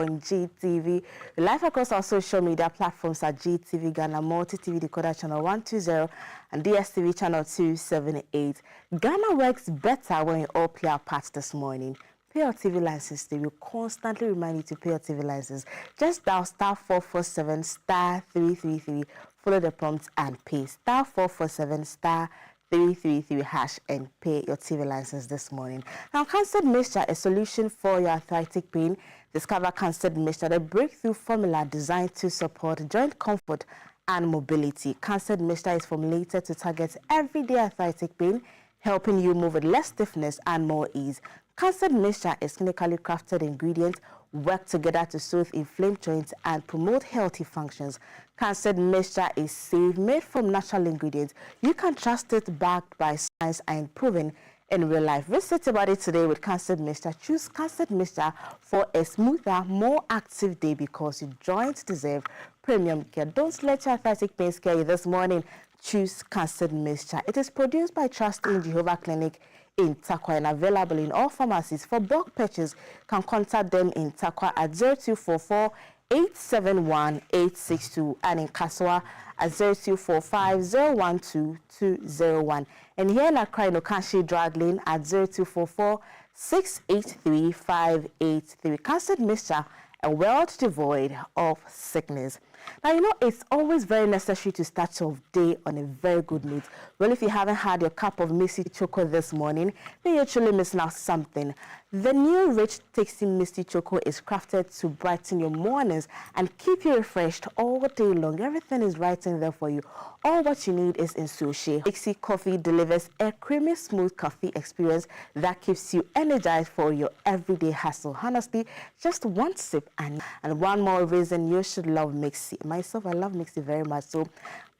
on GTV. Live across our social media platforms at GTV Ghana, Multi TV Decoder Channel 120 and DSTV Channel 278. Ghana works better when you all play our parts this morning. Pay your TV license. They will constantly remind you to pay your TV license. Just dial *447 *333, follow the prompts and pay *447 *333 hash and pay your TV license this morning. Now, Cansted Mixture, a solution for your arthritic pain. Discover Cansted Mixture, the breakthrough formula designed to support joint comfort and mobility. Cansted Mixture is formulated to target everyday arthritic pain, helping you move with less stiffness and more ease. Cansted Mixture is clinically crafted ingredients work together to soothe inflamed joints and promote healthy functions. Cansted Mixture is safe, made from natural ingredients. You can trust it, backed by science and proven in real life. Visit your body today with Cansted Mixture. Choose Cansted Mixture for a smoother, more active day because your joints deserve premium care. Don't let your arthritic pain scare you this morning. Choose Cansted Mixture. It is produced by Trust in Jehovah Clinic in Tarkwa and available in all pharmacies. For bulk purchase, can contact them in Tarkwa at 0244 871 862 and in Kaswa at 0245 012 201. And here in Accra, in Okanshi Drug Lane at 0244 683 583. Cansted Mixture, a world devoid of sickness. Now, you know, it's always very necessary to start your day on a very good note. Well, if you haven't had your cup of Misty Choco this morning, then you're actually missing out something. The new rich, tasty Misty Choco is crafted to brighten your mornings and keep you refreshed all day long. Everything is right in there for you. All what you need is in Sushi. Mixi Coffee delivers a creamy, smooth coffee experience that keeps you energized for your everyday hustle. Honestly, just one sip and one more reason you should love Mixi. Myself, I love Mixi very much. So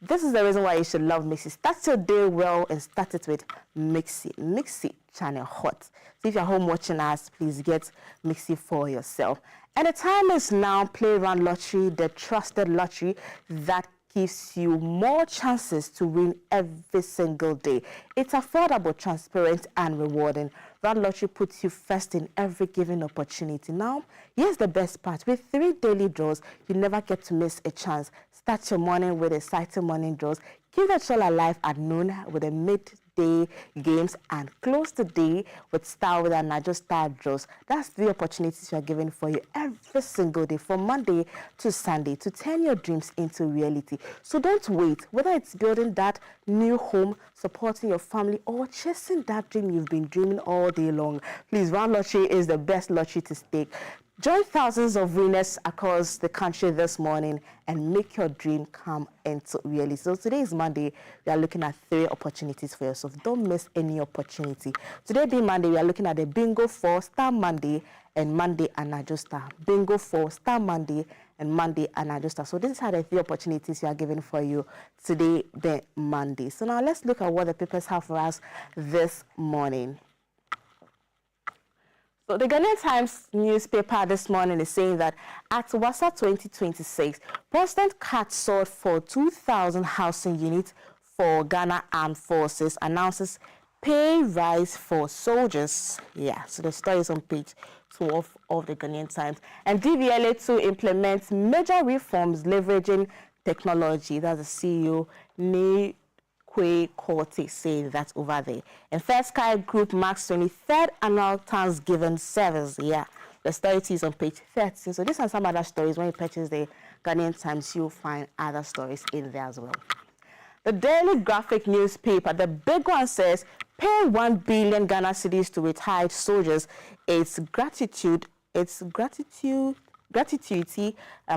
this is the reason why you should love Mixi. Start your day well and start it with Mixi. Mixi Channel Hot. So if you're home watching us, please get Mixi for yourself. And the time is now. Play Round Lottery, the trusted lottery that gives you more chances to win every single day. It's affordable, transparent, and rewarding. Round Lottery puts you first in every given opportunity. Now, here's the best part. With 3 daily draws, you never get to miss a chance. Start your morning with exciting morning draws. Keep the show alive at noon with the midday games and close the day with Star with and Najo Star draws. That's 3 opportunities we are giving for you every single day from Monday to Sunday to turn your dreams into reality. So don't wait. Whether it's building that new home, supporting your family, or chasing that dream you've been dreaming all day long, please, Round Lottery is the best lottery to stake. Join thousands of winners across the country this morning and make your dream come into reality. So today is Monday. We are looking at 3 opportunities for yourself. Don't miss any opportunity. Today being Monday, we are looking at the Bingo 4 Star Monday and Monday and Najo Star. Bingo 4 Star Monday and Monday and Najo Star. So these are the 3 opportunities we are giving for you today, the Monday. So now let's look at what the papers have for us this morning. So the Ghanaian Times newspaper this morning is saying that at WASA 2026, President Kat sought for 2,000 housing units for Ghana Armed Forces, announces pay rise for soldiers. Yeah, so the story is on page 12 of the Ghanaian Times. And DVLA to implement major reforms leveraging technology. That's the CEO, Kwe Korte saying that over there. And Fair Sky Group marks 23rd annual Thanksgiving service. Yeah, the story is on page 13. So these are some other stories. When you purchase the Ghanaian Times, you'll find other stories in there as well. The Daily Graphic newspaper, the big one says, pay 1 billion Ghana cedis to retired soldiers. It's gratitude.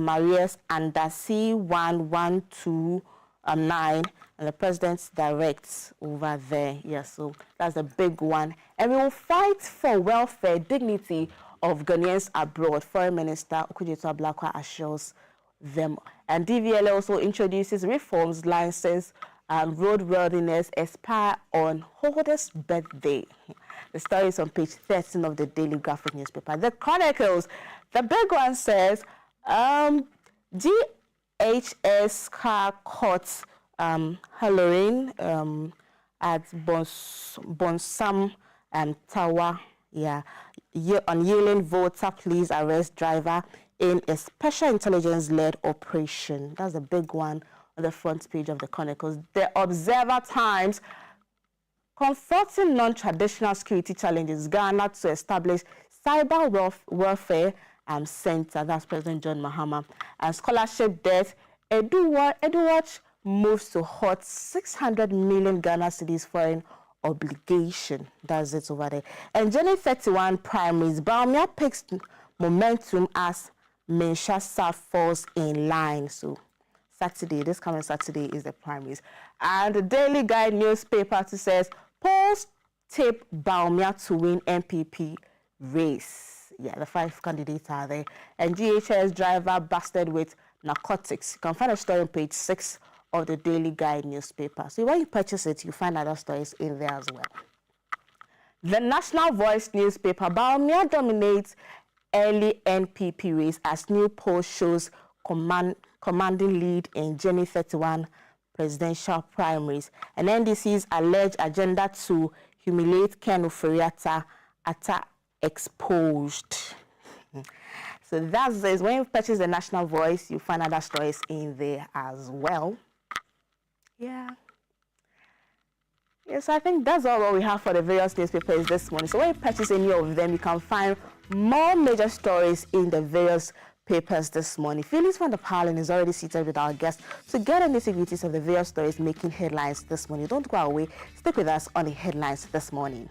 Marias under C1129. And the president directs over there. Yes, so that's the big one. And we will fight for welfare, dignity of Ghanaians abroad. Foreign Minister Okudzeto Ablakwa assures them. And DVLA also introduces reforms, license, roadworthiness expire on holder's birthday. The story is on page 13 of the Daily Graphic newspaper. The Chronicles, the big one says, DHS car caught Halloween at Bonsam Tower. Yeah, unyielding voter, please arrest driver. in a special intelligence-led operation. That's a big one on the front page of the Chronicles. The Observer Times, confronting non-traditional security challenges, Ghana to establish cyber warfare center. That's President John Mahama. And scholarship debt, EduWatch moves to hot 600 million Ghana cedis foreign obligation. That's it over there. And Jenny 31 primaries, Bawumia picks momentum as Mensah South falls in line. So Saturday, this coming Saturday is the primaries. And the Daily Guide newspaper says, polls tip Bawumia to win MPP race. Yeah, the 5 candidates are there. And GHS driver busted with narcotics. You can find a story on page 6 of the Daily Guide newspaper. So when you purchase it, you find other stories in there as well. The National Voice newspaper, Bawumia dominates early NPP race as new poll shows commanding lead in Jenny 31 presidential primaries. And NDC's alleged agenda to humiliate Ken Ofori-Atta exposed. So that's it. When you purchase the National Voice, you find other stories in there as well. Yeah. Yes, I think that's all what we have for the various newspapers this morning. So when you purchase any of them, you can find more major stories in the various papers this morning. Felix van der Palen is already seated with our guests to get the nitty-gritties of the various stories making headlines this morning. Don't go away. Stick with us on the headlines this morning.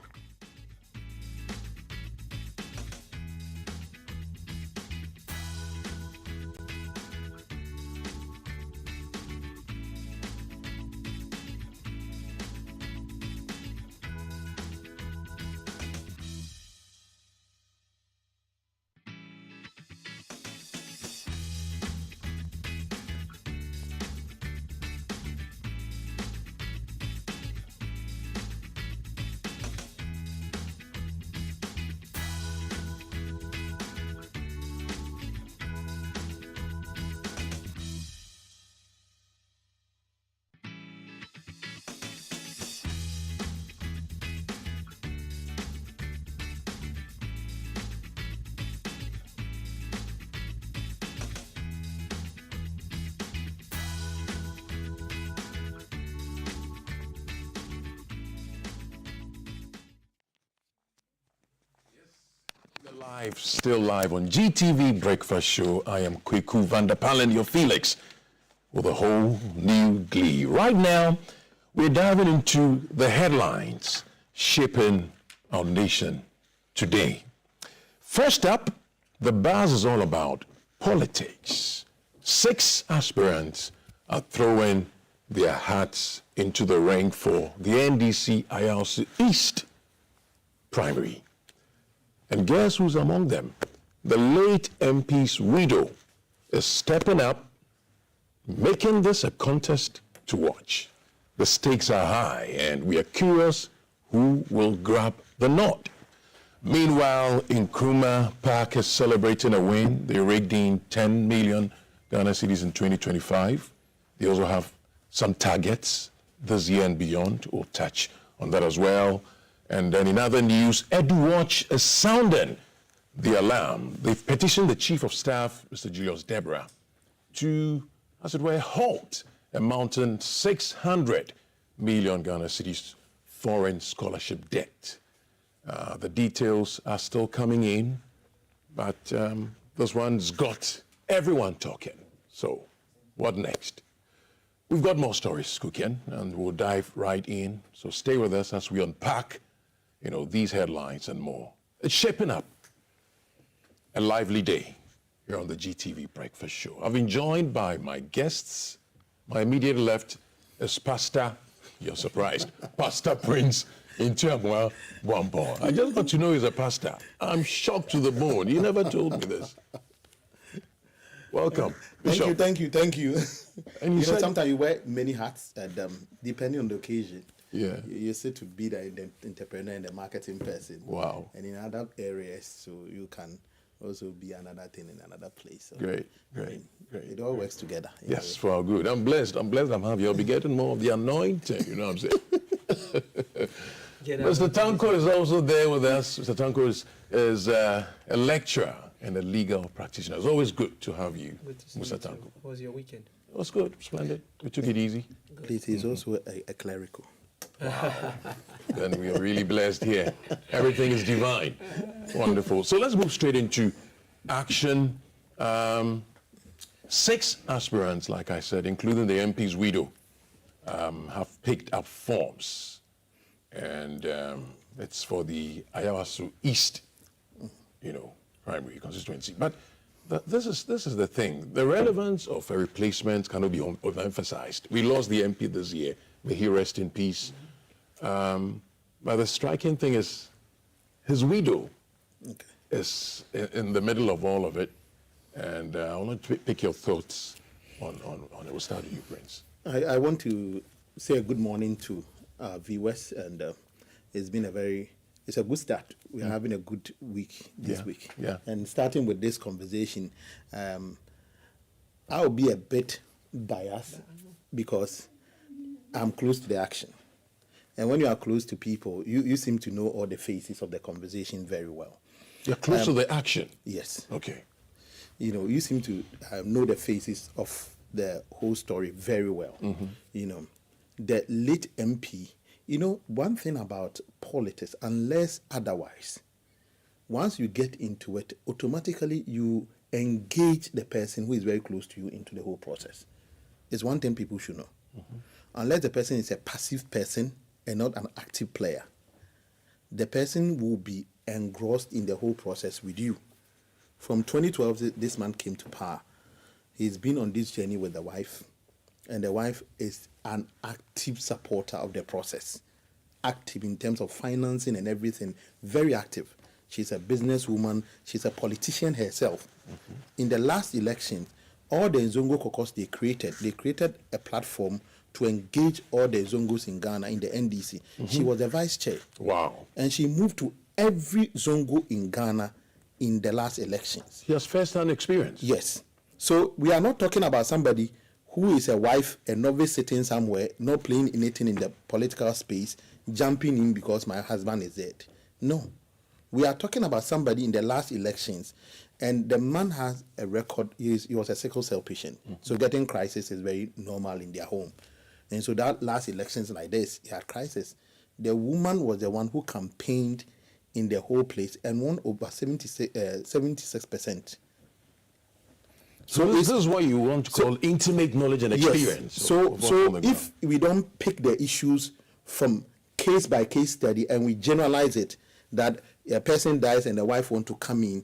Still live on GTV Breakfast Show. I am Kweku van der Palen, your Felix, with a whole new glee. Right now, we're diving into the headlines shaping our nation today. First up, the buzz is all about politics. 6 aspirants are throwing their hats into the ring for the NDC IRC East primary. And guess who's among them? The late MP's widow is stepping up, making this a contest to watch. The stakes are high, and we are curious who will grab the nod. Meanwhile, Nkrumah Park is celebrating a win. They raked in 10 million Ghana cedis in 2025. They also have some targets this year and beyond. We'll touch on that as well. And then in other news, EduWatch is sounding the alarm. They've petitioned the Chief of Staff, Mr. Julius Deborah, to, as it were, halt a mounting 600 million Ghana cedis foreign scholarship debt. The details are still coming in, but this one's got everyone talking. So what next? We've got more stories cooking, and we'll dive right in. So stay with us as we unpack these headlines and more. It's shaping up a lively day here on the GTV Breakfast Show. I've been joined by my guests. My immediate left is Pastor, you're surprised, Pastor Prince Intiamwa Wampo. I just got to know he's a pastor. I'm shocked to the bone. You never told me this. Welcome. Thank you. And you said, sometimes you wear many hats, and depending on the occasion. Yeah. You said to be the entrepreneur and the marketing person. Wow. And in other areas, so you can also be another thing in another place. So, great. It all works together. Yes, for our good. I'm blessed. I'm happy. I'll be getting more of the anointing, you know what I'm saying? Mr. Tanko is also there with us. Mr. Tanko is a lecturer and a legal practitioner. It's always good to have you, Good to see Musa you too. Tanko. How was your weekend? It was good, splendid. We took it easy. Please, he's also a clerical. Then we are really blessed here. Everything is divine. Wonderful. So let's move straight into action. 6 aspirants, like I said, including the MP's widow, have picked up forms. And it's for the Ayawaso East, primary constituency. But this is the thing. The relevance of a replacement cannot be overemphasized. We lost the MP this year. May he rest in peace. But the striking thing is his widow is in the middle of all of it. And I want to pick your thoughts on it. We'll start with you, Prince. I want to say a good morning to our viewers, and it's a good start. We are having a good week this week. Yeah. And starting with this conversation, I'll be a bit biased because I'm close to the action. And when you are close to people, you seem to know all the phases of the conversation very well. You're close to the action? Yes. Okay. You seem to know the phases of the whole story very well. The late MP, one thing about politics, unless otherwise, once you get into it, automatically you engage the person who is very close to you into the whole process. It's one thing people should know. Unless the person is a passive person and not an active player, the person will be engrossed in the whole process with you. From 2012, this man came to power. He's been on this journey with the wife, and the wife is an active supporter of the process. Active in terms of financing and everything, very active. She's a businesswoman, she's a politician herself. In the last election, all the Nzongo caucus they created a platform to engage all the Zongos in Ghana in the NDC. She was the vice chair. Wow. And she moved to every Zongo in Ghana in the last elections. He has first-hand experience. Yes. So we are not talking about somebody who is a wife, a novice sitting somewhere, not playing anything in the political space, jumping in because my husband is dead. No. We are talking about somebody in the last elections, and the man has a record. He was a sickle cell patient. So getting crisis is very normal in their home. And so that last elections like this, he had crisis. The woman was the one who campaigned in the whole place and won over 76%. So this is what you want to call intimate knowledge and experience. Yes. So if we don't pick the issues from case by case study and we generalize it, that a person dies and the wife wants to come in,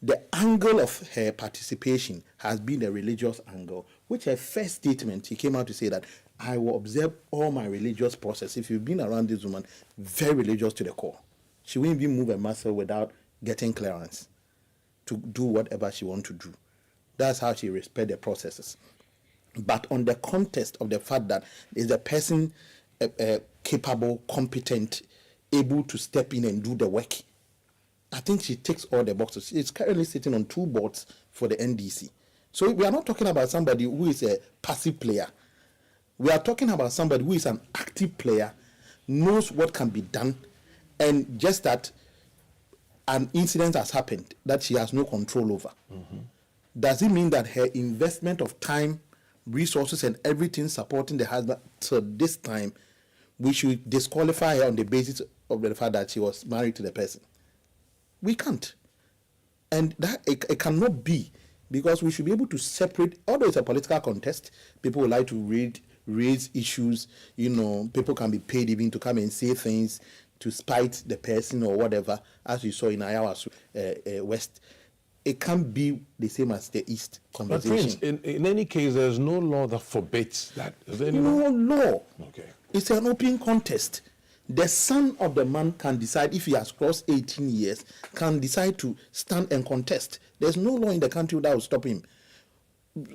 the angle of her participation has been a religious angle, which her first statement, she came out to say that I will observe all my religious process. If you've been around this woman, very religious to the core. She won't even move a muscle without getting clearance to do whatever she wants to do. That's how she respects the processes. But on the context of the fact that is the person capable, competent, able to step in and do the work, I think she ticks all the boxes. She's currently sitting on 2 boards for the NDC. So we are not talking about somebody who is a passive player. We are talking about somebody who is an active player, knows what can be done, and just that an incident has happened that she has no control over. Does it mean that her investment of time, resources, and everything supporting the husband to this time, we should disqualify her on the basis of the fact that she was married to the person? We can't. And that it cannot be, because we should be able to separate, although it's a political contest, people would like to raise issues, people can be paid even to come and say things to spite the person or whatever, as we saw in Ayawaso West. It can't be the same as the East conversation. But Prince, in any case, there's no law that forbids that. Is there any No law. Okay. It's an open contest. The son of the man can decide, if he has crossed 18 years, can decide to stand and contest. There's no law in the country that will stop him.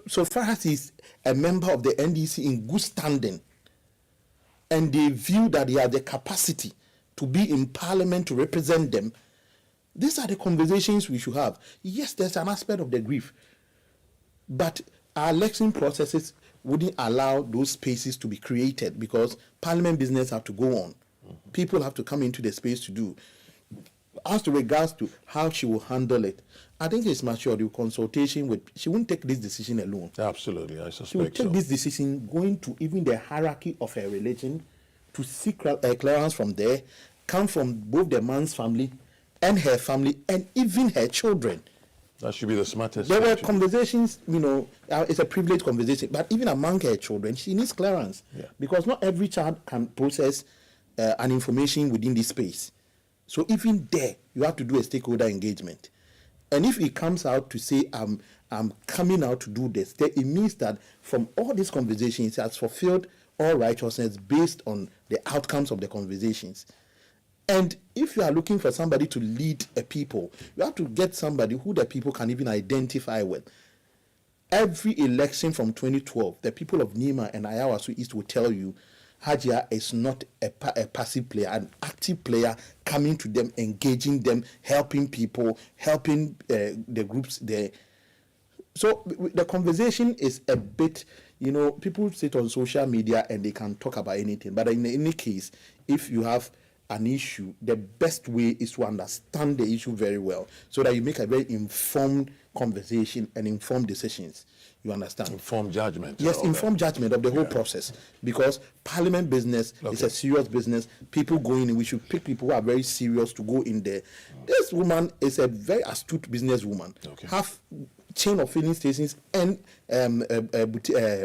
So far as he's a member of the NDC in good standing, and they view that he has the capacity to be in parliament to represent them, these are the conversations we should have. Yes, there's an aspect of the grief, but our election processes wouldn't allow those spaces to be created, because parliament business have to go on. People have to come into the space to do. as to regards to how she will handle it, I think it's mature. The consultation with, she won't take this decision alone. Absolutely, I She will suspect take so. this decision going to even the hierarchy of her religion to seek clearance from there, come from both the man's family and her family and even her children. That should be the smartest. There were thing to do. conversations, it's a privileged conversation, but even among her children, she needs clearance. Yeah. Because not every child can process an information within this space. So even there, you have to do a stakeholder engagement. And if he comes out to say, I'm coming out to do this, then it means that from all these conversations, he has fulfilled all righteousness based on the outcomes of the conversations. And if you are looking for somebody to lead a people, you have to get somebody who the people can even identify with. Every election from 2012, the people of Nima and Ayawaso East will tell you, Hajia is not a passive player, an active player coming to them, engaging them, helping people, helping the groups there. So the conversation is a bit, people sit on social media and they can talk about anything. But in any case, if you have an issue, the best way is to understand the issue very well so that you make a very informed conversation and informed decisions. You understand? Informed judgment. Yes, informed judgment of the whole process, because parliament business is a serious business. People go in, and we should pick people who are very serious to go in there. This woman is a very astute businesswoman. Okay. Have chain of filling stations and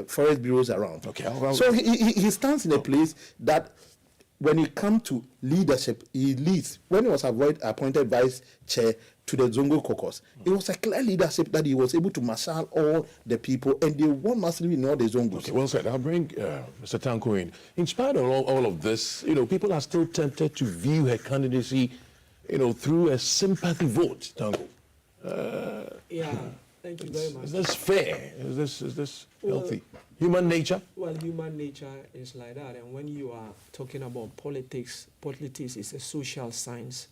forest bureaus around. Okay. So he stands in a place that when it comes to leadership, he leads. When he was appointed vice chair to the Zongo caucus, it was a clear leadership that he was able to marshal all the people, and they won massively in all the Zongos. Okay, well said. I'll bring Mr. Tanko in. In spite of all of this, people are still tempted to view her candidacy, through a sympathy vote, Tanko. Yeah, thank you very much. Is this fair? Is this healthy? Human nature? Well, human nature is like that. And when you are talking about politics is a social science,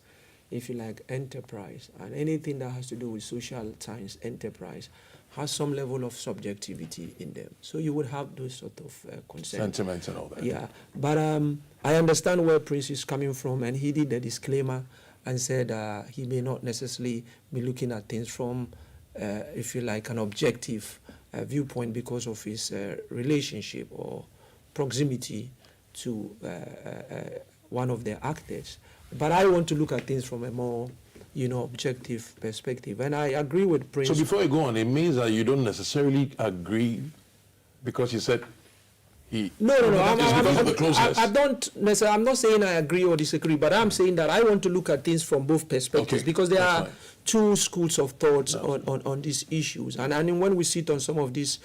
if you like, enterprise. And anything that has to do with social science enterprise has some level of subjectivity in them. So you would have those sort of concerns. Sentiments and all that. Yeah. But I understand where Prince is coming from, and he did a disclaimer and said he may not necessarily be looking at things from, if you like, an objective viewpoint because of his relationship or proximity to one of the actors. But I want to look at things from a more, objective perspective. And I agree with Prince. So before you go on, it means that you don't necessarily agree because you said he... No. I don't necessarily, I'm not saying I agree or disagree, but I'm saying that I want to look at things from both perspectives, Okay, because there that's are fine. two schools of thoughts on these issues. And when we sit on some of these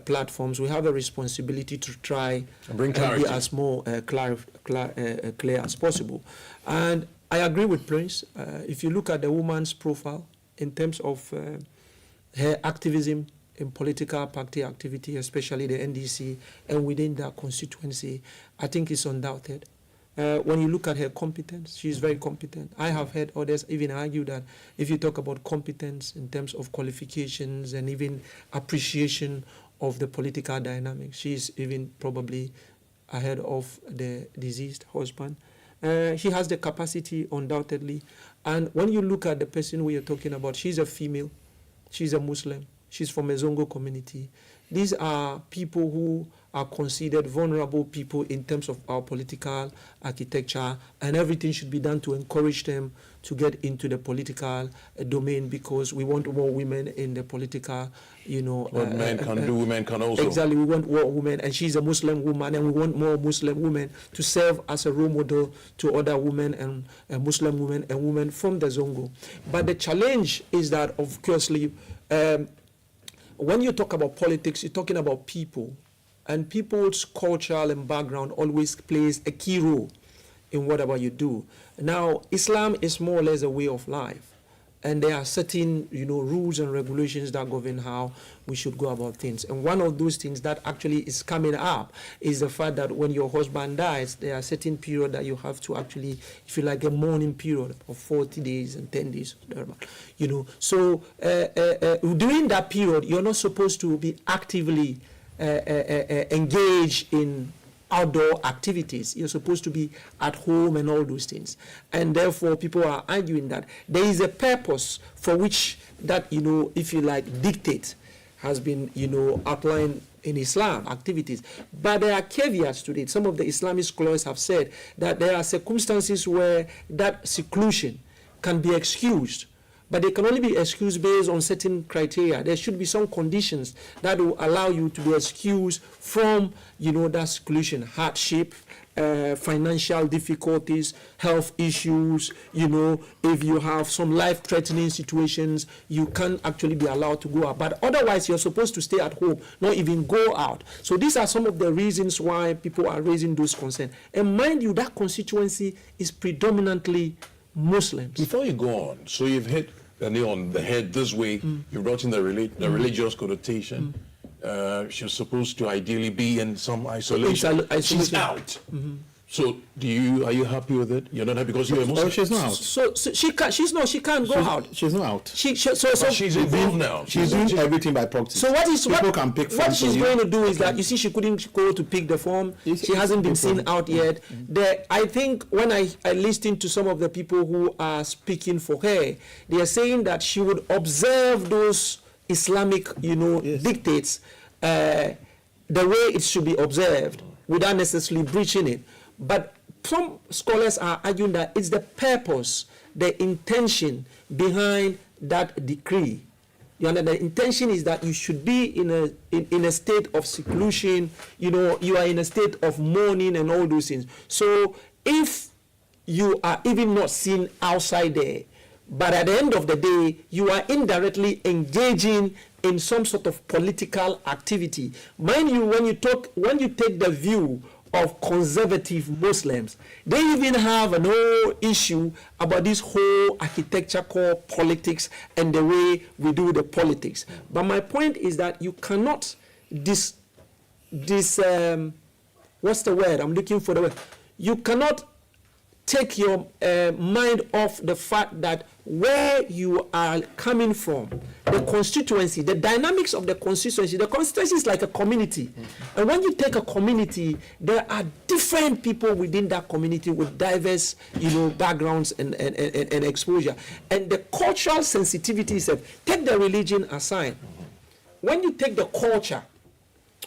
platforms, we have a responsibility to try And bring and clarity. be as more clear as possible. And I agree with Prince. If you look at the woman's profile in terms of her activism in political party activity, especially the NDC, and within that constituency, I think it's undoubted. When you look at her competence, she's very competent. I have heard others even argue that if you talk about competence in terms of qualifications and even appreciation of the political dynamics, she's even probably ahead of the deceased husband. She has the capacity, undoubtedly. And when you look at the person we are talking about, she's a female, she's a Muslim, she's from a Zongo community. These are people who are considered vulnerable people in terms of our political architecture, and everything should be done to encourage them to get into the political domain, because we want more women in the political, What men can do, women can also. Exactly, we want more women, and she's a Muslim woman, and we want more Muslim women to serve as a role model to other women and Muslim women and women from the Zongo. But the challenge is that, of course, when you talk about politics, you're talking about people, and people's cultural and background always plays a key role in whatever you do. Now, Islam is more or less a way of life, and there are certain, rules and regulations that govern how we should go about things. And one of those things that actually is coming up is the fact that when your husband dies, there are certain period that you have to actually, if you like, a mourning period of 40 days and 10 days, So during that period, you're not supposed to be actively engaged in outdoor activities. You're supposed to be at home and all those things. And therefore, people are arguing that there is a purpose for which that, if you like, dictate has been, outlined in Islam activities. But there are caveats to it. Some of the Islamic scholars have said that there are circumstances where that seclusion can be excused, but they can only be excused based on certain criteria. There should be some conditions that will allow you to be excused from, that seclusion: hardship, financial difficulties, health issues. If you have some life-threatening situations, you can't actually be allowed to go out. But otherwise, you're supposed to stay at home, not even go out. So these are some of the reasons why people are raising those concerns. And mind you, that constituency is predominantly Muslims. Before you go on, so you've hit the nail on the head this way. You brought in the religious connotation. She's supposed to ideally be in some isolation. She's out. So are you happy with it? You're not happy because you're a Muslim? Oh, she's not out. So she can't go out. She's not out. But she's involved now. She's doing everything by proxy. So people can pick what forms she's for going you. to do is that, you see, she couldn't go to pick the form. She hasn't been seen out yet. I think when I listened to some of the people who are speaking for her, they are saying that she would observe those Islamic, dictates the way it should be observed without necessarily breaching it. But some scholars are arguing that it's the purpose, the intention behind that decree. The intention is that you should be in a state of seclusion. You are in a state of mourning and all those things. So if you are even not seen outside there, but at the end of the day, you are indirectly engaging in some sort of political activity. Mind you, when you take the view of conservative Muslims, they even have an whole issue about this whole architecture called politics and the way we do the politics. But my point is that you cannot what's the word? I'm looking for the word. You cannot take your mind off the fact that where you are coming from, the constituency, the dynamics of the constituency is like a community. And when you take a community, there are different people within that community with diverse, backgrounds and exposure. And the cultural sensitivity itself, take the religion aside. When you take the culture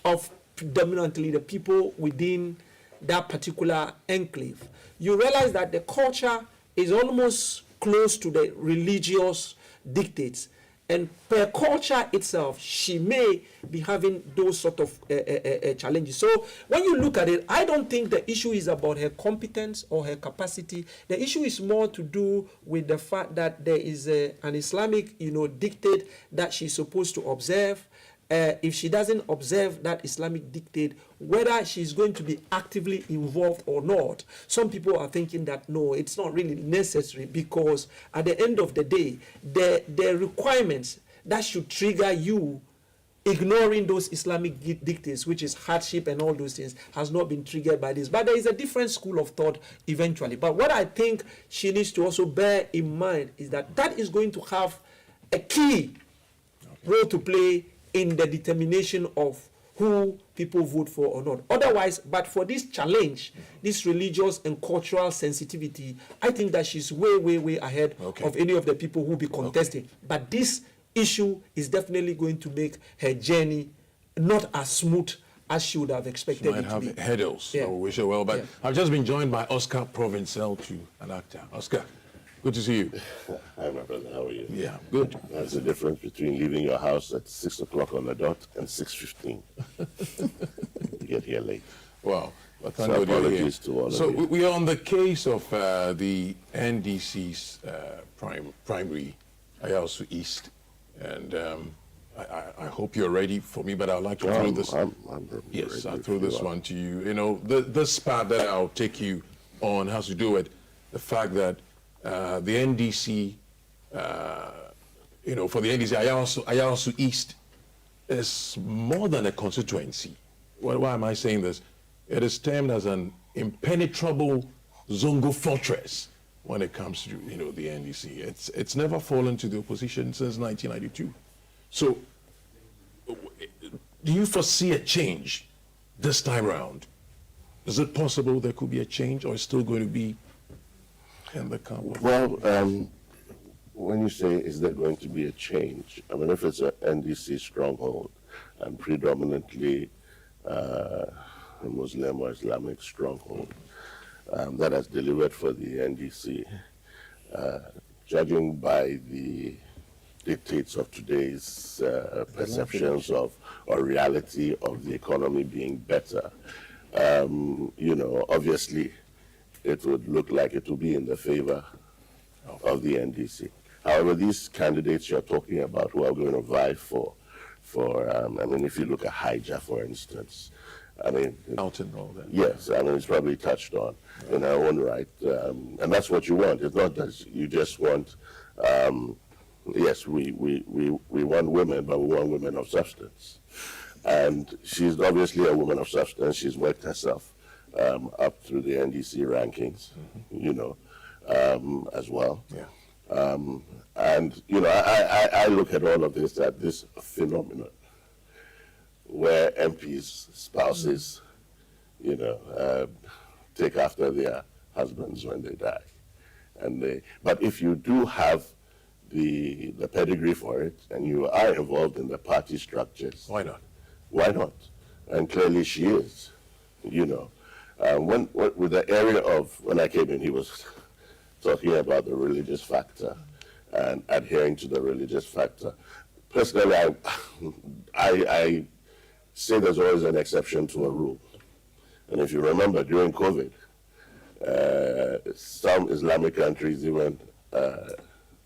of predominantly the people within that particular enclave, you realize that the culture is almost close to the religious dictates. And per culture itself, she may be having those sort of challenges. So when you look at it, I don't think the issue is about her competence or her capacity. The issue is more to do with the fact that there is an Islamic, dictate that she's supposed to observe. If she doesn't observe that Islamic dictate, whether she's going to be actively involved or not, some people are thinking that no, it's not really necessary, because at the end of the day, the requirements that should trigger you ignoring those Islamic dictates, which is hardship and all those things, has not been triggered by this. But there is a different school of thought eventually. But what I think she needs to also bear in mind is that that is going to have a key role to play in the determination of who people vote for or not. Otherwise, but for this challenge, this religious and cultural sensitivity, I think that she's way, way, way ahead of any of the people who will be contesting. But this issue is definitely going to make her journey not as smooth as she would have expected it to be. She might have hurdles, Yeah. so wish her well. But Yeah. I've just been joined by Oscar Provincel, an actor. Oscar, good to see you. Hi, my brother. How are you? Yeah, good. That's the difference between leaving your house at 6 o'clock on the dot and 6:15. You get here late. Wow. Well, thank So God you're here. apologies to all of So you. we are on the case of the NDC's primary, Ayasu East. And I hope you're ready for me, but I'd like to throw this. I'm Yes, ready I'll if throw you this are. one to you. This part that I'll take you on has to do with the fact that the NDC, for the NDC, Ayasu East is more than a constituency. Why am I saying this? It is termed as an impenetrable Zongo fortress when it comes to the NDC. It's never fallen to the opposition since 1992. So, do you foresee a change this time round? Is it possible there could be a change, or it's still going to be in the camp? Well, when you say, is there going to be a change? I mean, if it's an NDC stronghold and predominantly a Muslim or Islamic stronghold that has delivered for the NDC, judging by the dictates of today's perceptions of or reality of the economy being better, you know, obviously it would look like it will be in the favor of the NDC. However, these candidates you're talking about who are going to vie for I mean, if you look at Hija, for instance, I mean, Out and all that. yes, I mean, it's probably touched on in our own right. And that's what you want. It's not that you just want, yes, we want women, but we want women of substance. And she's obviously a woman of substance. She's worked herself up through the NDC rankings, you know, as well. Yeah. And, you know, I look at all of this, at this phenomenon where MPs, spouses, you know, take after their husbands when they die. And but if you do have the pedigree for it and you are involved in the party structures, Why not? why not? And clearly she is, you know. With the area of, when I came in, he was talking about the religious factor and adhering to the religious factor. Personally, I say there's always an exception to a rule. And if you remember, during COVID, some Islamic countries even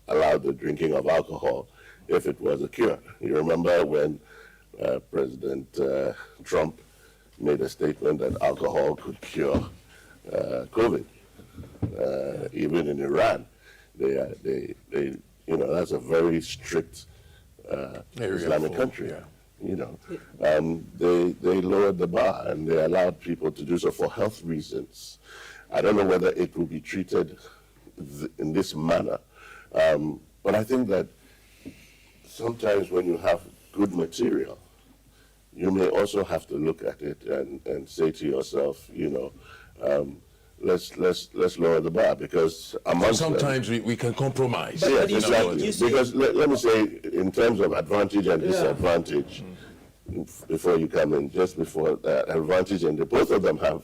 allowed the drinking of alcohol if it was a cure. You remember when President Trump made a statement that alcohol could cure COVID. Even in Iran, they you know, that's a very strict Islamic country. Yeah. You know, they lowered the bar and they allowed people to do so for health reasons. I don't know whether it will be treated in this manner, but I think that sometimes when you have good material, you may also have to look at it and say to yourself, you know, let's lower the bar, because amongst Sometimes we can compromise. them, yes, you see- exactly. you see- Because let me say, in terms of advantage and disadvantage, before you come in, just before that, advantage and both of them have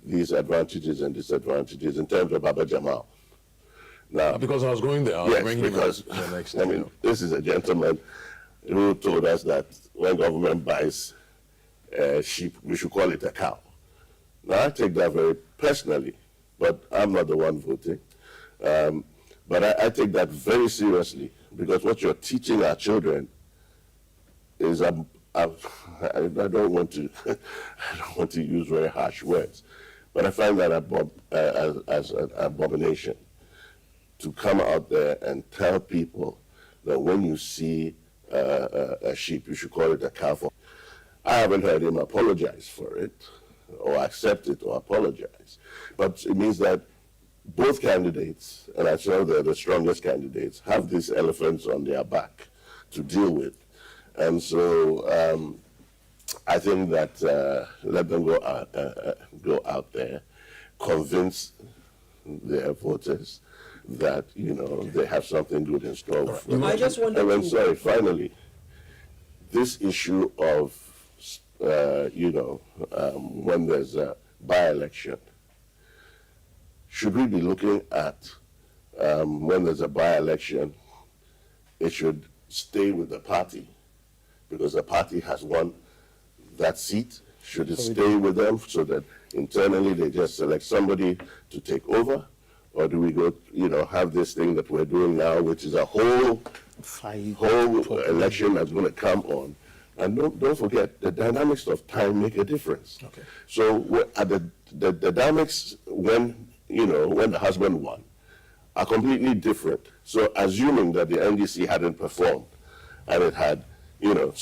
these advantages and disadvantages in terms of Baba Jamal. Now, Because I was going there, I'll yes, bring him because up the next I mean, this is a gentleman who told us that when government buys sheep, we should call it a cow. Now, I take that very personally, but I'm not the one voting. But I take that very seriously, because what you're teaching our children is I don't want to I don't want to use very harsh words, but I find that as an abomination to come out there and tell people that when you see a sheep, you should call it a cow. I haven't heard him apologize for it, or accept it, or apologize. But it means that both candidates, and I saw they're the strongest candidates, have these elephants on their back to deal with. And so I think that let them go out there, convince their voters that, you know, they have something good in store for them. I just wanted And I'm to- sorry, finally, this issue of, you know, when there's a by-election, should we be looking at when there's a by-election, it should stay with the party because the party has won that seat? Should it stay with them so that internally they just select somebody to take over? Or do we go, you know, have this thing that we're doing now, which is a whole election that's going to come on? And don't forget, the dynamics of time make a difference. Okay. So at the dynamics when, you know, when the husband won are completely different. So assuming that the NDC hadn't performed and it had, you know,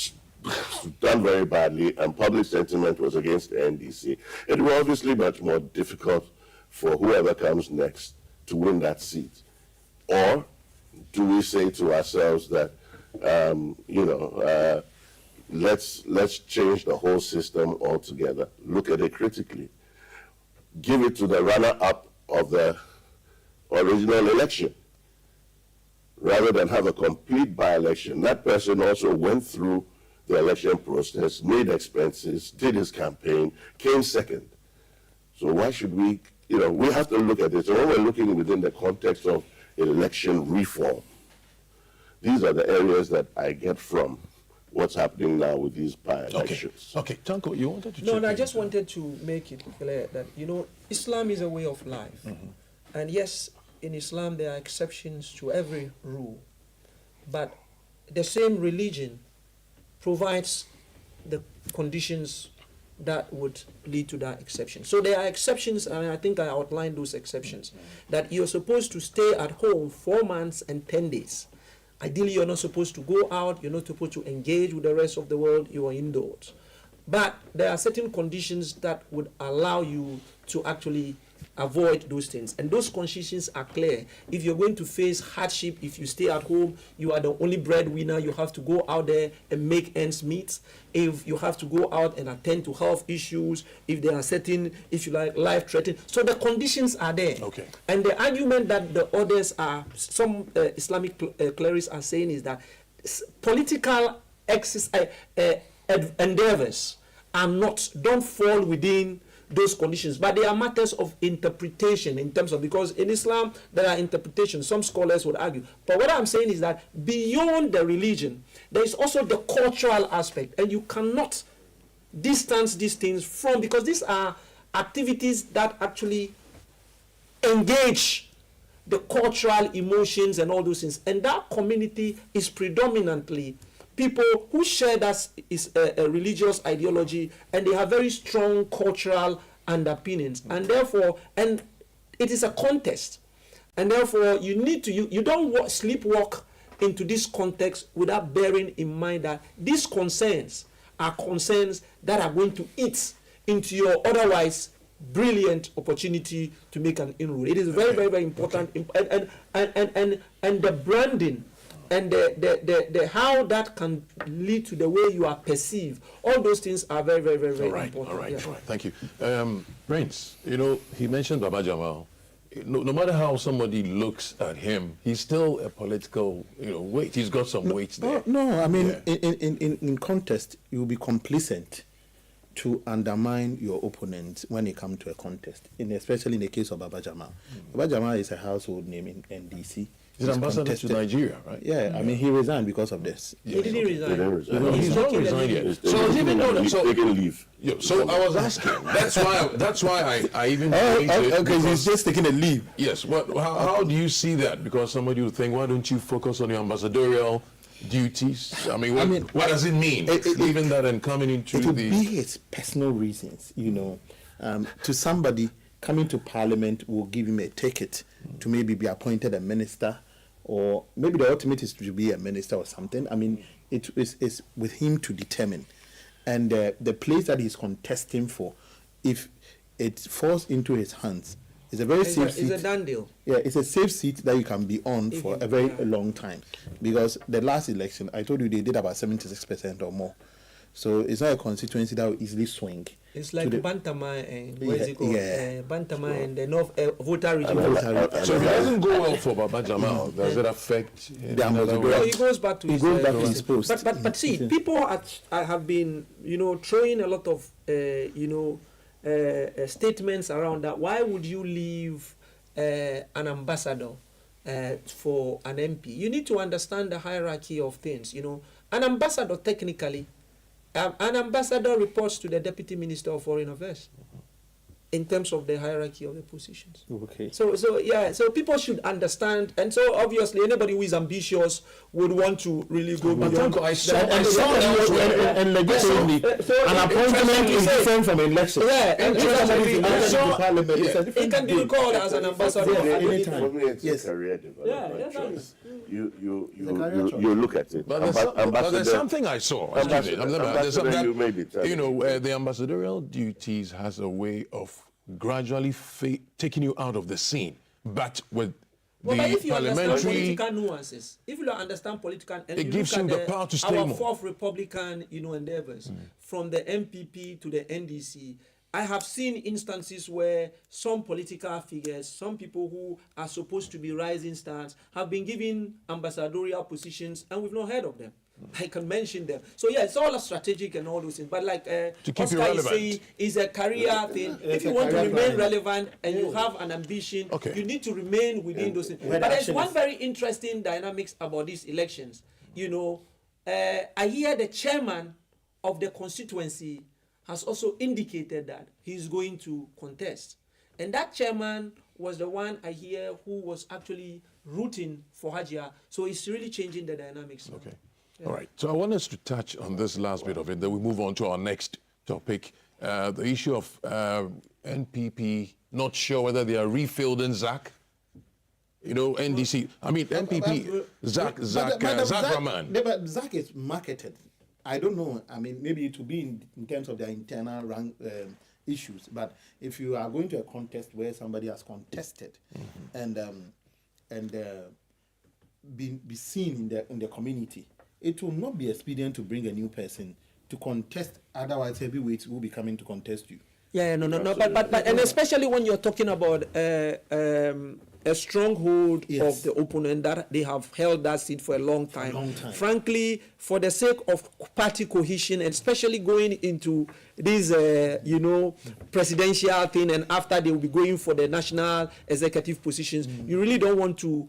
done very badly and public sentiment was against the NDC, it will obviously be much more difficult for whoever comes next to win that seat. Or do we say to ourselves that, you know, let's change the whole system altogether, look at it critically, give it to the runner-up of the original election, rather than have a complete by-election. That person also went through the election process, made expenses, did his campaign, came second. So why should we, we have to look at this. So when we're looking within the context of election reform, these are the areas that I get from what's happening now with these by-elections. Okay, Tanko, you wanted to No, check I in. just wanted to make it clear that, Islam is a way of life. And yes, in Islam there are exceptions to every rule. But the same religion provides the conditions that would lead to that exception. So there are exceptions, and I think I outlined those exceptions. That you're supposed to stay at home 4 months and 10 days. Ideally, you're not supposed to go out, you're not supposed to engage with the rest of the world, you are indoors. But there are certain conditions that would allow you to actually avoid those things. And those conditions are clear. If you're going to face hardship, if you stay at home, you are the only breadwinner, you have to go out there and make ends meet. If you have to go out and attend to health issues, if there are certain, if you like, life-threatening. So the conditions are there. Okay. And the argument that the others are, some Islamic clerics are saying is that political endeavors don't fall within those conditions, but they are matters of interpretation in terms of, because in Islam there are interpretations, some scholars would argue. But what I'm saying is that beyond the religion, there is also the cultural aspect, and you cannot distance these things from, because these are activities that actually engage the cultural emotions and all those things. And that community is predominantly people who share that is a religious ideology, and they have very strong cultural underpinnings, and therefore, and it is a contest, and therefore you need to, you don't sleepwalk into this context without bearing in mind that these concerns are concerns that are going to eat into your otherwise brilliant opportunity to make an inroad. It is very, very, very important, and the branding and the how that can lead to the way you are perceived. All those things are very, very, very, very important. All right, Yeah. thank you. Prince, he mentioned Baba Jamal. No matter how somebody looks at him, he's still a political, weight. He's got some weight there. No, I mean, Yeah. in contest, you'll be complacent to undermine your opponent when it comes to a contest, especially in the case of Baba Jamal. Baba Jamal is a household name in NDC. He's ambassador to contested. Nigeria, right? Yeah, I mean, he resigned because of this. He didn't They resign. didn't resign. No, he's not resigned yet. So even though He's taking leave. so I was asking. That's why I even. Okay, because- he's just taking a leave. Yes. How do you see that? Because somebody would think, why don't you focus on your ambassadorial duties? I mean, what does it mean? Leaving that and coming into It would the. be his personal reasons, to somebody coming to Parliament will give him a ticket to maybe be appointed a minister, or maybe the ultimate is to be a minister or something. I mean, it is with him to determine. And the place that he's contesting for, if it falls into his hands, it's a very safe seat. It's a done deal. Yeah, it's a safe seat that you can be on for a very long time. Because the last election, I told you they did about 76% or more. So it's not a constituency that will easily swing. It's like the- Bantama and where is it called? Yeah. Bantama and the North voter region. So if it doesn't go well for Baba Jamal, does it affect in The another ambassador. way? So he goes back to He his, goes back to his- his post. But see, people have been throwing a lot of statements around that. Why would you leave an ambassador for an MP? You need to understand the hierarchy of things. An ambassador technically, an ambassador reports to the Deputy Minister of Foreign Affairs in terms of the hierarchy of the positions. Okay. So people should understand, and so obviously anybody who is ambitious would want to really go But beyond. Tanko, I saw And legitimately, an appointment is different from an election. Yeah, and Somebody interestingly, is elected to Parliament, it's a it different can be game. recalled as an ambassador Yeah, at any anytime. time. For me, it's Yes. a career development Yeah, choice. You career choice. look at it. But there's something I saw. Excuse me. There's something you made it. the ambassadorial duties has a way of gradually taking you out of the scene, but with Well, the but if you understand parliamentary. political nuances, if you understand political, and It you gives look you at the power to stay our more. fourth Republican, endeavors, from the MPP to the NDC, I have seen instances where some political figures, some people who are supposed to be rising stars, have been given ambassadorial positions and we've not heard of them. I can mention them. So yeah, it's all strategic and all those things. But like keep Oscar you is relevant. saying, it's a career thing. If you a want to career remain planning. relevant and you have an ambition, Okay. you need to remain within those things. where But the there's action one is. very interesting dynamics about these elections. You know, I hear the chairman of the constituency has also indicated that he's going to contest. And that chairman was the one I hear who was actually rooting for Hajia. So it's really changing the dynamics. now. Okay. All right. So I want us to touch on this last bit of it, then we move on to our next topic. The issue of NPP, not sure whether they are refilling Zach. You know, NDC. I mean, NPP, Zach Rahman. But Zach is marketed. I don't know. I mean, maybe it will be in terms of their internal rank, issues. But if you are going to a contest where somebody has contested and be seen in the community, it will not be expedient to bring a new person to contest. Otherwise, heavyweights will be coming to contest you. Yeah, no. But and especially when you're talking about a stronghold Yes. of the opponent that they have held that seat for a long time. long time. Frankly, for the sake of party cohesion, and especially going into this, presidential thing, and after they will be going for the national executive positions, you really don't want to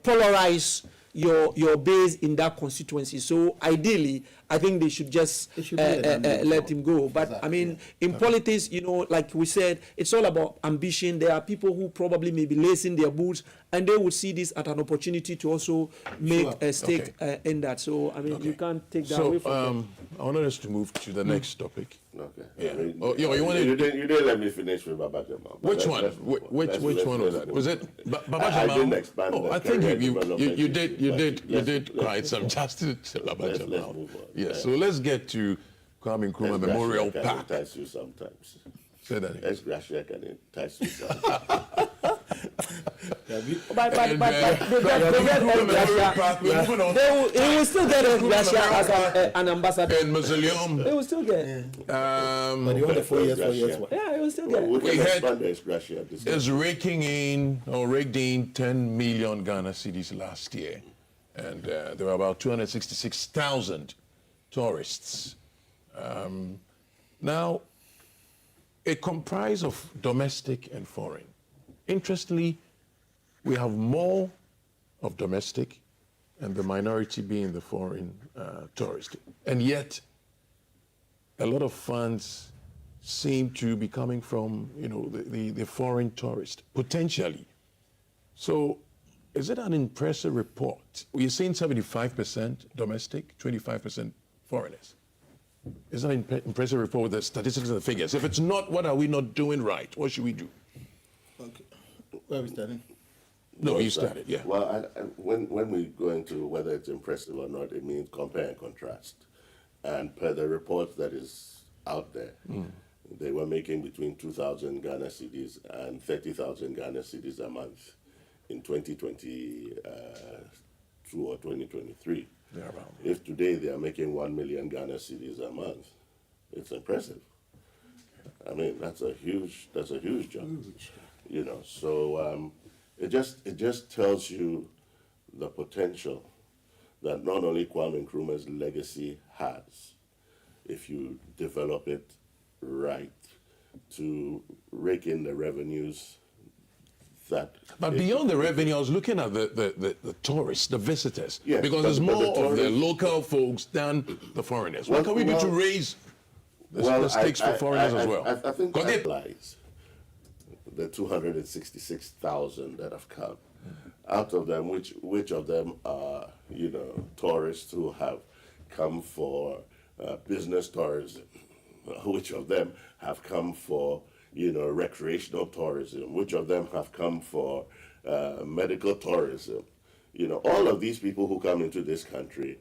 polarize your base in that constituency. So ideally, I think they should just It should be an let him go. But Exactly. I mean, in politics, like we said, it's all about ambition. There are people who probably may be lacing their boots, and they would see this as an opportunity to also make Sure. a stake in that. So I mean, you can't take that away from them. I wanted us to move to the next topic. Okay. Yeah. I mean, Oh, you wanted- you didn't let me finish with Baba Jamal. Which one? Which one was that? Was it Baba Jamal? I didn't expand Oh, the I think career you development did issue, but quite some justice to Baba let's Jamal. move on. Yes. Yeah. So let's get to Kwame Nkrumah Memorial Ex-Gracia Park. can entice you sometimes. Say that again. Ex-Gracia can entice you sometimes. But they And, get Nkrumah Memorial Park, we're moving on. he will still get as an ambassador. And Mausoleum. He will still get. But you want the 4 years, 4 years. What? Yeah, he will still get. We We can had- expand the ex-Gracia discussion. is raked in 10 million Ghana cedis last year. And there were about 266,000 tourists. Now, it comprised of domestic and foreign. Interestingly, we have more of domestic and the minority being the foreign tourist. And yet, a lot of funds seem to be coming from, the foreign tourist, potentially. So, is it an impressive report? We're seeing 75% domestic, 25% foreigners. Is that an impressive report with the statistics and the figures? If it's not, what are we not doing right? What should we do? Okay. Where are we starting? No, you started, yeah. Well, when we go into whether it's impressive or not, it means compare and contrast. And per the report that is out there, they were making between 2,000 Ghana cedis and 30,000 Ghana cedis a month in 2022 or 2023. Thereabout. If today they are making 1 million Ghana cedis a month, it's impressive. I mean, that's a huge jump. So it just tells you the potential that not only Kwame Nkrumah's legacy has, if you develop it right, to rake in the revenues that. But beyond the revenue, I was looking at the tourists, the visitors, Yes, because but- there's but the more of the tourists- local folks than the foreigners. What can we do to raise the stakes for foreigners as well? I think 'Cause that they- applies. The 266,000 that have come, out of them, which of them are tourists who have come for business tourism, which of them have come for recreational tourism, which of them have come for medical tourism. All of these people who come into this country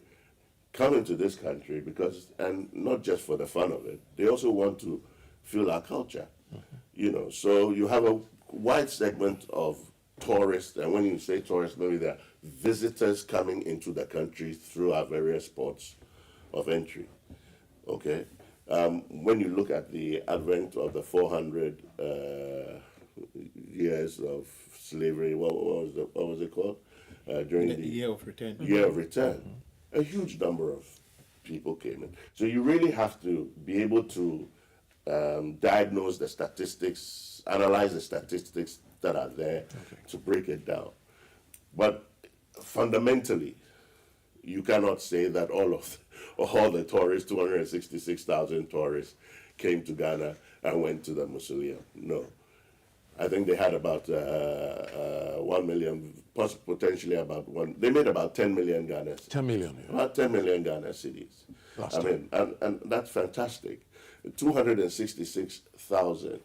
because, and not just for the fun of it, they also want to feel our culture. So you have a wide segment of tourists, and when you say tourists, maybe they're visitors coming into the country through our various ports of entry. Okay? when you look at the advent of the 400 years of slavery, what was it called? During the year of return. Year of return, a huge number of people came in. So you really have to be able to diagnose the statistics, analyze the statistics that are there to break it down. But fundamentally, you cannot say that all the tourists, 266,000 tourists, came to Ghana and went to the mausoleum. No. I think they had about 1 million, potentially about one. They made about 10 million Ghana. 10 million. Yeah. About 10 million Ghana cities. I mean, and that's fantastic. 266,000,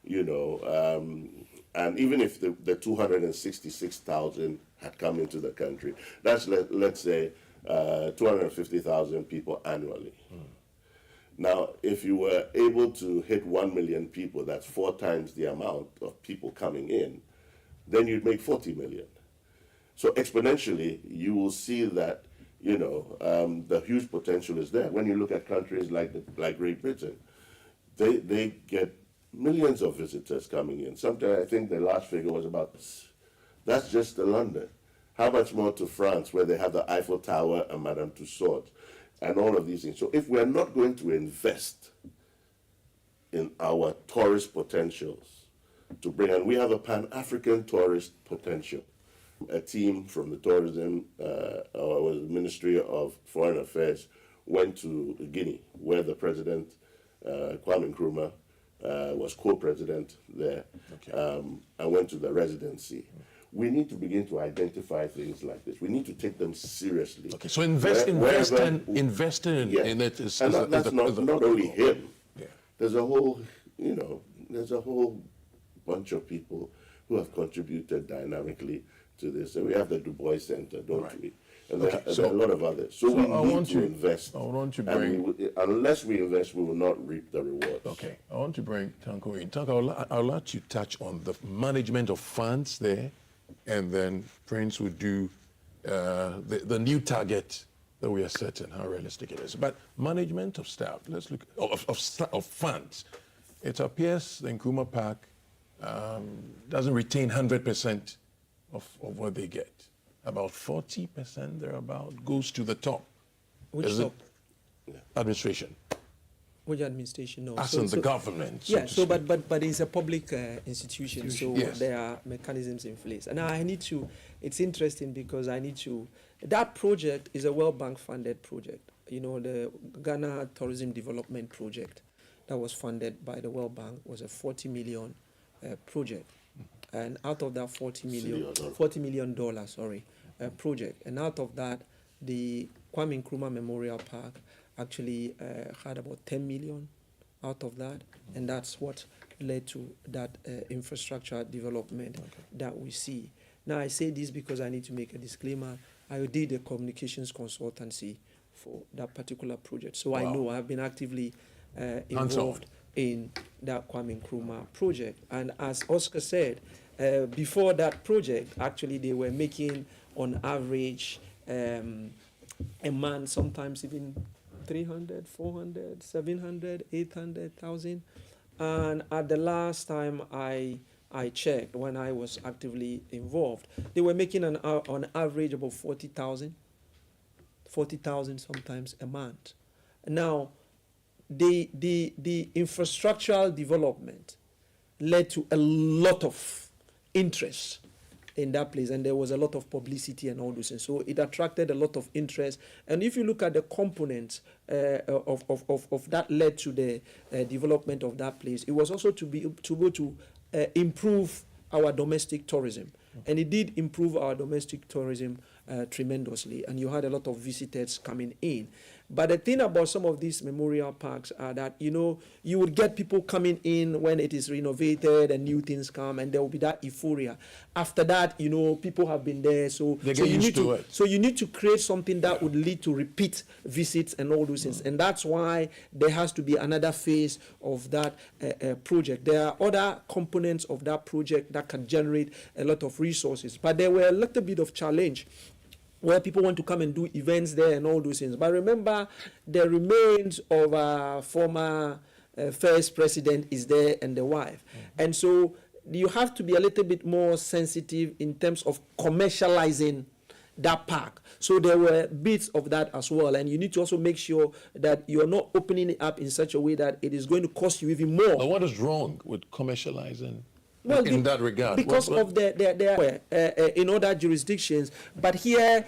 you know, and even if the 266,000 had come into the country, that's let's say 250,000 people annually. Now, if you were able to hit 1 million people, that's 4 times the amount of people coming in, then you'd make 40 million. So exponentially, you will see that, you know, the huge potential is there. When you look at countries like Great Britain, they get millions of visitors coming in. Sometimes I think the last figure was about, that's just to London. How much more to France, where they have the Eiffel Tower and Madame Tussauds and all of these things. So if we're not going to invest in our tourist potentials to bring, and we have a Pan-African tourist potential. A team from the tourism, or was the Ministry of Foreign Affairs, went to Guinea, where the president, Kwame Nkrumah, was co-president there, and went to the residency. We need to begin to identify things like this. We need to take them seriously. Okay, so investing in it is... And that's not only him. Yeah. There's a whole, you know, there's a whole bunch of people who have contributed dynamically to this. And we have the Du Bois Center, don't we? And there are a lot of others. So we need to invest. I want to bring... unless we invest, we will not reap the rewards. Okay, I want to bring Tanko in. Tanko, I'll let you touch on the management of funds there, and then Prince will do the new target that we are setting, how realistic it is. But management of staff, let's look, of funds. It appears the Nkrumah Park doesn't retain 100% of what they get. About 40% thereabout goes to the top. Which top? Administration. Which administration? No. As in the government. Yeah. So, but it's a public institution, so yes, there are mechanisms in place. And now I need to. It's interesting because I need to. That project is a World Bank funded project. You know, the Ghana Tourism Development Project that was funded by the World Bank was a 40 million project, and out of that $40 million, project, and out of that, the Kwame Nkrumah Memorial Park actually had about 10 million out of that, and that's what led to that infrastructure development that we see. Now, I say this because I need to make a disclaimer. I did a communications consultancy for that particular project, so I know I've been actively involved in that Kwame Nkrumah project. And as Oscar said, before that project, actually they were making on average a month, sometimes even 300, 400, 700, 800,000. And at the last time I checked, when I was actively involved, they were making on average about 40,000 sometimes a month. Now, the infrastructural development led to a lot of interest in that place, and there was a lot of publicity and all those things. So it attracted a lot of interest. And if you look at the components of that led to the development of that place, it was also to be able to improve our domestic tourism. And it did improve our domestic tourism tremendously, and you had a lot of visitors coming in. But the thing about some of these memorial parks are that, you know, you would get people coming in when it is renovated and new things come, and there will be that euphoria. After that, you know, people have been there, so you need to create something that would lead to repeat visits and all those things. And that's why there has to be another phase of that project. There are other components of that project that can generate a lot of resources, but there were a little bit of challenge where people want to come and do events there and all those things. But remember, the remains of our former first president is there and the wife. And so you have to be a little bit more sensitive in terms of commercializing that park. So there were bits of that as well. And you need to also make sure that you're not opening it up in such a way that it is going to cost you even more. But what is wrong with commercializing in that regard? Because of the in other jurisdictions. But here,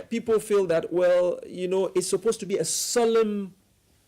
people feel that, well, you know, it's supposed to be a solemn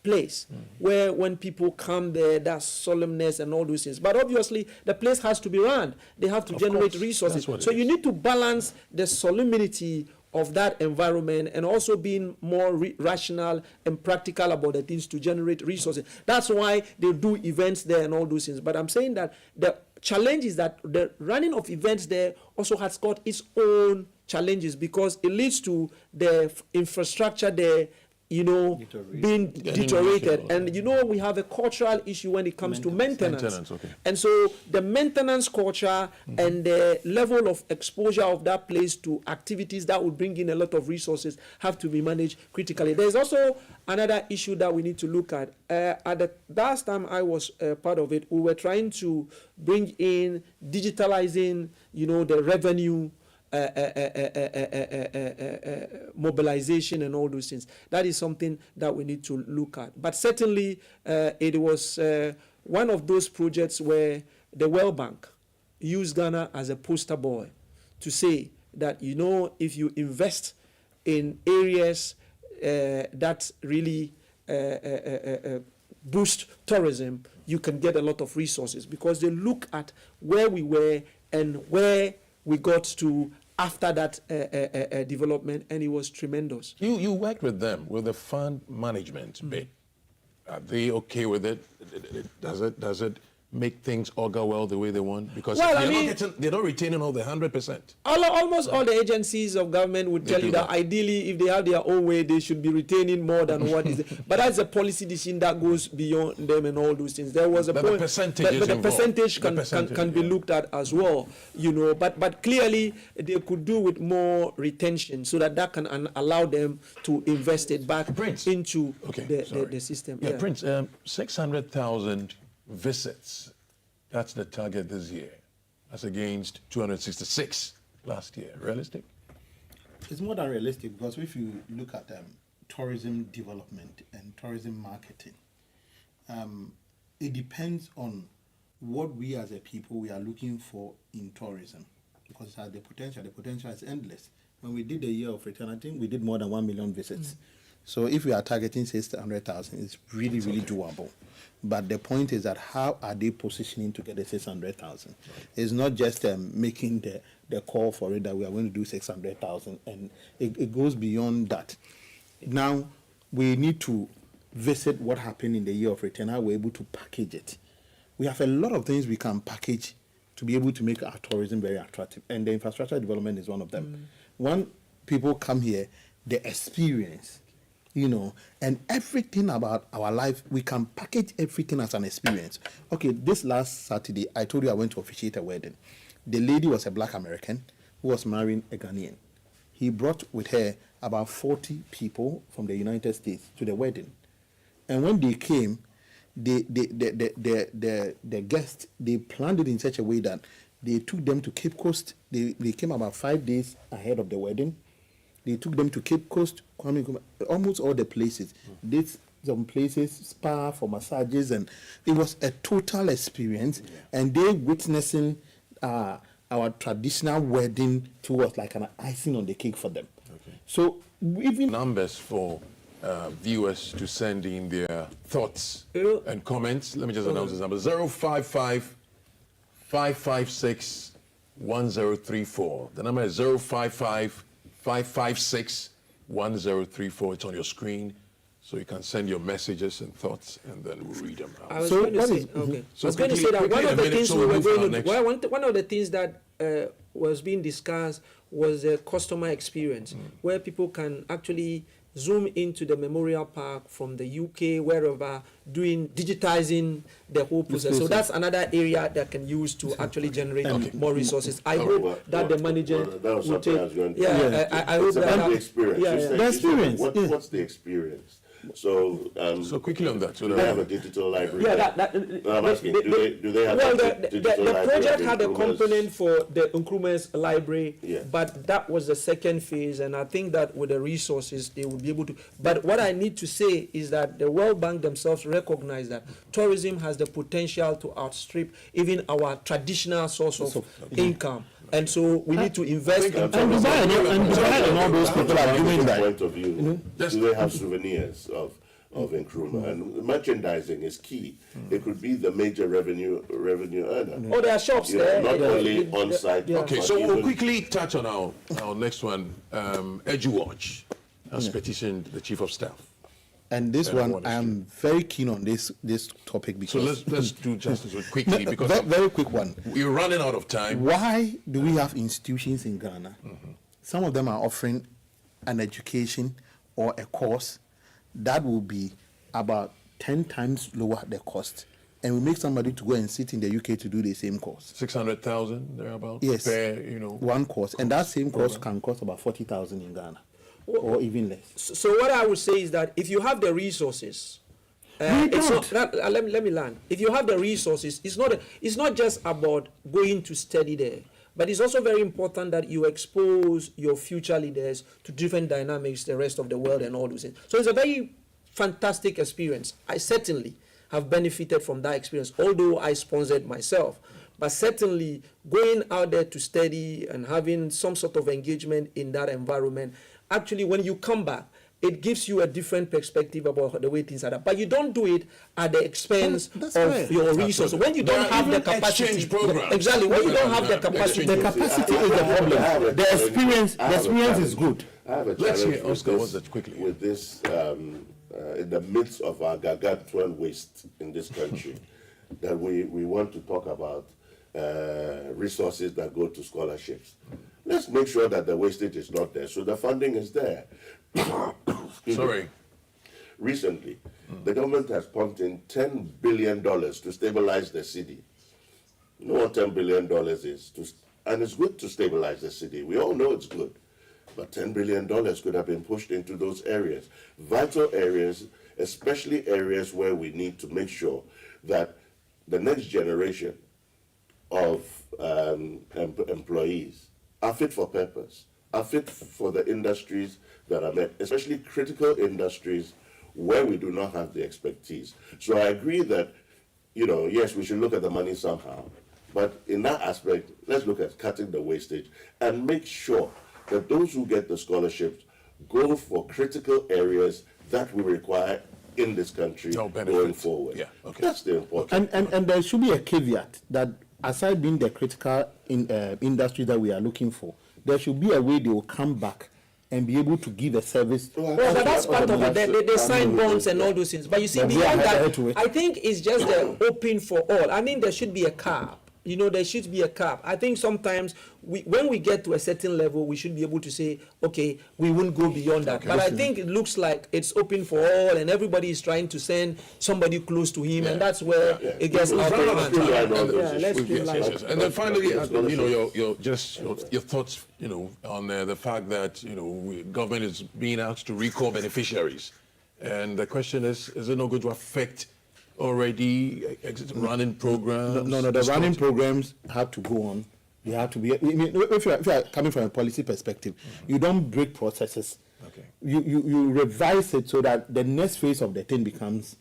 place where when people come there, that's solemnness and all those things. But obviously, the place has to be run. They have to generate resources. So you need to balance the solemnity of that environment and also being more rational and practical about the things to generate resources. That's why they do events there and all those things. But I'm saying that the challenge is that the running of events there also has got its own challenges, because it leads to the infrastructure there, you know, being deteriorated. And you know, we have a cultural issue when it comes to maintenance. Okay. And so the maintenance culture and the level of exposure of that place to activities that would bring in a lot of resources have to be managed critically. There's also another issue that we need to look at. At the last time I was part of it, we were trying to bring in digitalizing, you know, the revenue mobilization and all those things. That is something that we need to look at. But certainly, it was one of those projects where the World Bank used Ghana as a poster boy to say that, you know, if you invest in areas that really boost tourism, you can get a lot of resources, because they look at where we were and where we got to after that development, and it was tremendous. You worked with them, with the fund management bit. Are they okay with it? Does it make things augur well the way they want? Because they're not retaining all the 100%. Almost all the agencies of government would tell you that ideally, if they have their own way, they should be retaining more than what is there. But that's a policy decision that goes beyond them and all those things. There was a point, the percentage but the percentage can be looked at as well, you know. But clearly, they could do with more retention so that can allow them to invest it back into the system. Yeah, Prince, 600,000 visits. That's the target this year. That's against 266 last year. Realistic? It's more than realistic, because if you look at tourism development and tourism marketing, it depends on what we as a people we are looking for in tourism, because it has the potential is endless. When we did the year of return, I think we did more than 1 million visits. So if we are targeting 600,000, it's really doable. But the point is that how are they positioning to get the 600,000? It's not just making the call for it that we are going to do 600,000, and it goes beyond that. Now, we need to visit what happened in the year of return, how we're able to package it. We have a lot of things we can package to be able to make our tourism very attractive, and the infrastructure development is one of them. When people come here, the experience, you know, and everything about our life, we can package everything as an experience. Okay, this last Saturday, I told you I went to officiate a wedding. The lady was a Black American who was marrying a Ghanaian. He brought with her about 40 people from the United States to the wedding. And when they came, the guests, they planned it in such a way that they took them to Cape Coast. They came about 5 days ahead of the wedding. They took them to Cape Coast, almost all the places. Did some places, spa for massages, and it was a total experience. And they witnessing our traditional wedding to us like an icing on the cake for them. Okay. So even numbers for viewers to send in their thoughts and comments. Let me just announce this number: 055 556 1034. The number is 055 556 1034. It's on your screen, so you can send your messages and thoughts, and then we'll read them out. I was going to say that one of the things we were going to do, one of the things that was being discussed was the customer experience, where people can actually zoom into the Memorial Park from the UK, wherever, digitizing the whole process. So that's another area that can use to actually generate more resources. I hope that the manager will take. I hope that. The experience. The experience. What's the experience? So, so quickly on that. So do they have a digital library? Yeah, I'm asking, do they have the digital library? project had a component for the Nkrumah's library, Yeah. but that was the second phase, and I think that with the resources, they will be able to. But what I need to say is that the World Bank themselves recognize that tourism has the potential to outstrip even our traditional source of income. And so we need to invest in tourism. Dubai and all those people are doing that. Point of view, do they have souvenirs of Nkrumah? And merchandising is key. It could be the major revenue earner. Oh, there are shops there. Not only on site. Okay, so we'll quickly touch on our next one. EduWatch has petitioned the Chief of Staff. And this one, I am very keen on this topic because. So let's do justice quickly because very quick one. we're running out of time. Why do we have institutions in Ghana? Some of them are offering an education or a course that will be about 10 times lower the cost, and we make somebody to go and sit in the UK to do the same course. 600,000 thereabouts. Yes, per, one course, and that same course can cost about 40,000 in Ghana, or even less. So what I would say is that if you have the resources, it's not, let me learn. If you have the resources, it's not just about going to study there, but it's also very important that you expose your future leaders to different dynamics, the rest of the world and all those things. So it's a very fantastic experience. I certainly have benefited from that experience, although I sponsored myself. But certainly going out there to study and having some sort of engagement in that environment, actually when you come back, it gives you a different perspective about the way things are done. But you don't do it at the expense of your resources. When you don't have the capacity, exactly. When you don't have the capacity, the capacity is the problem. The experience is good. I have a Let's challenge hear Oscar with what's that quickly. With this, in the midst of our gargantuan waste in this country, that we want to talk about resources that go to scholarships. Let's make sure that the wastage is not there, so the funding is there. Sorry. Recently, the government has pumped in $10 billion to stabilize the city. You know what $10 billion is? And it's good to stabilize the city. We all know it's good. But $10 billion could have been pushed into those areas. Vital areas, especially areas where we need to make sure that the next generation of employees are fit for purpose, are fit for the industries that are met, especially critical industries where we do not have the expertise. So I agree that, yes, we should look at the money somehow, but in that aspect, let's look at cutting the wastage and make sure that those who get the scholarships go for critical areas that we require in this country going forward. Yeah, okay. That's the important part. And there should be a caveat that aside being the critical industry that we are looking for, there should be a way they will come back and be able to give a service. Well, but that's part of it. They sign bonds and all those things. But you see, beyond that, I think it's just the open for all. I mean, there should be a cap. There should be a cap. I think sometimes when we get to a certain level, we should be able to say, okay, we won't go beyond that. Okay. But I think it looks like it's open for all, and everybody is trying to send somebody close to him, and that's where it gets out of hand. Yes. And then finally, your thoughts, on the fact that government is being asked to recall beneficiaries, and the question is it not going to affect already running programs? No, the running programs have to go on. They have to be. If you are coming from a policy perspective, you don't break processes. Okay. You revise it so that the next phase of the thing becomes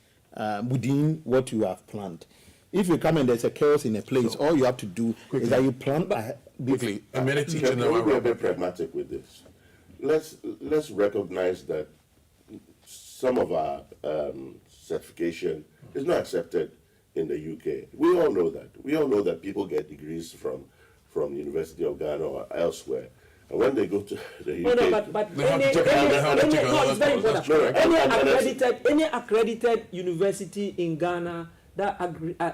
within what you have planned. If you come and there's a chaos in a place, all you have to do is that you plan quickly. A minute each. Can we be a bit pragmatic with this? Let's recognize that some of our certification is not accepted in the UK. We all know that. We all know that people get degrees from the University of Ghana or elsewhere. And when they go to the UK... But any accredited university in Ghana that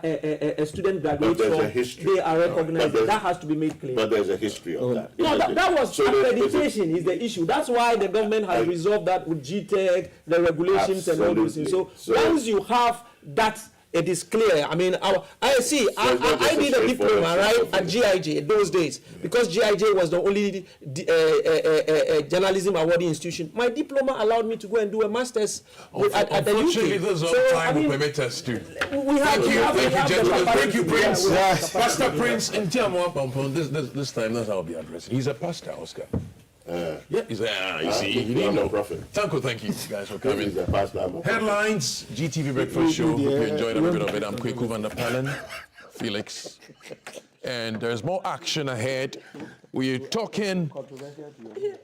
a student graduates there's a from, history. they are recognized. But that has to be made clear. But there's a history of that. No, that was So there's a- accreditation is the issue. That's why the government has resolved that with GTEC, the regulations and all those things. So once you have that, it is clear. I mean, I see. I did a diploma right at GIJ those days because GIJ was the only journalism awarding institution. My diploma allowed me to go and do a master's at the Unfortunately, UK. those So, time I mean, will permit us to. we have, Thank you, gentlemen. Thank you, Prince. Yes. Pastor Prince and this time, that's how I'll be addressing. He's a pastor, Oscar. Yeah, he's you see, you didn't I'm know. a prophet. Thank you guys for coming. He's a pastor, I'm a prophet. Headlines, GTV Breakfast Show. Hope you enjoyed every bit of it. I'm Kweku Van der Palen, Felix. And there's more action ahead. We're talking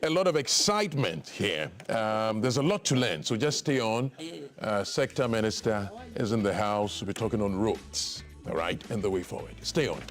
a lot of excitement here. There's a lot to learn, so just stay on. Sector Minister is in the house. We're talking on roads, all right, and the way forward. Stay on.